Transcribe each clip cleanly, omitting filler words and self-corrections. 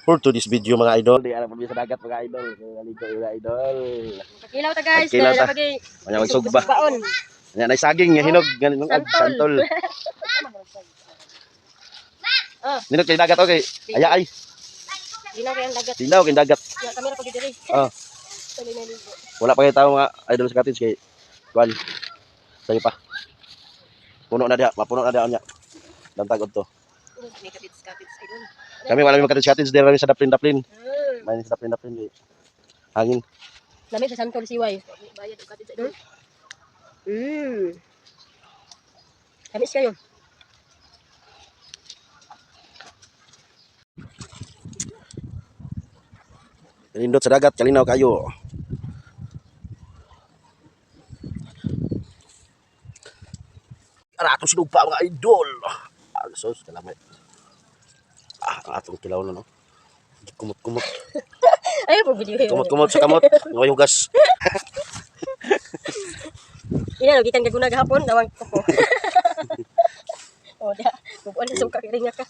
For today's video mga idol, di alam sa dagat mga idol. Naligo mga idol. Kakilaw ta guys, Kakilaw ta. napagi. Kanya magsugba. Baon. Kanya na saging nga hinog ganin ng santol. Ninog kay dagat okay. Aya ay. Dinaw kay ang dagat. Dinaw kay dagat. Ya kamera pag diri. Wala pa kay tawo mga idol sa cottage kay kuan. Sayo pa. Puno na diha, mapuno na diha nya. Dantag to. May kapits idol. Kami wala may cottage diri sa daplin-daplin. May sa daplin-daplin. Hangin. Lami sa santol siway. Bayad og kapits idol. Kamis kayo. Nindot sa dagat, kalinaw kayo. Arato sinupa mga idol. Sos, kalamay. Ang atong kilaw na no. Kumot-kumot. Ay po video. Kumot-kumot sa kamot. Ngay hugas. Ina gikan gaguna gahapon nawang ko. Oh, dia. Bukuan na suka kay ringa ka.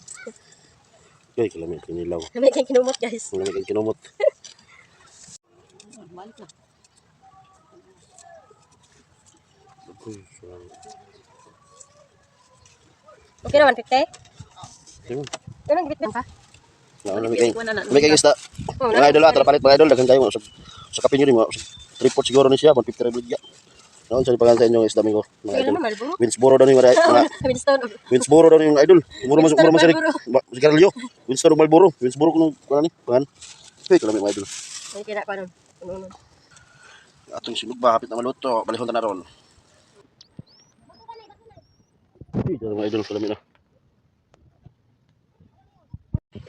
Ay, kalamay kinilaw. Kami kay kinumot guys. Kalamay kinumot. Balik na. Okay naman, 50? Anong gibit na ka? May kay isda. Mga idol atra palit mga idol daghan kayo sa kapinyo ni mo. Report siguro ni siya 150 ra bigya. Noon sa pagan sa inyo isda mi ko. Mga idol. Winsboro daw ni mga Winsboro daw ni mga idol. Muro mo sa sigarilyo. Winsboro Malboro. Winsboro kuno kuno ni pangan. Hey, kalami mga idol. Ay kira pa nun. Atong sinugba hapit na maluto. Balihon ta na ron. Hey, mga idol kalami na.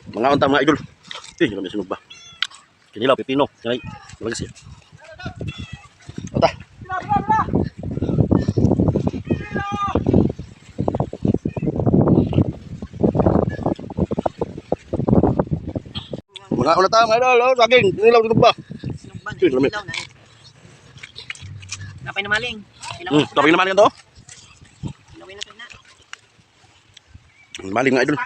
Mga unta mga idol. Eh, kami sinugba. Kinilaw pipino. Ay, malagis siya. Ota. Mga ulat mga idol, oh, saging, kinilaw sinugba. Sinugba, kinilaw na. Napay na maling. Kapag naman yan to. Ilawin na kayo na. Maling mga idol.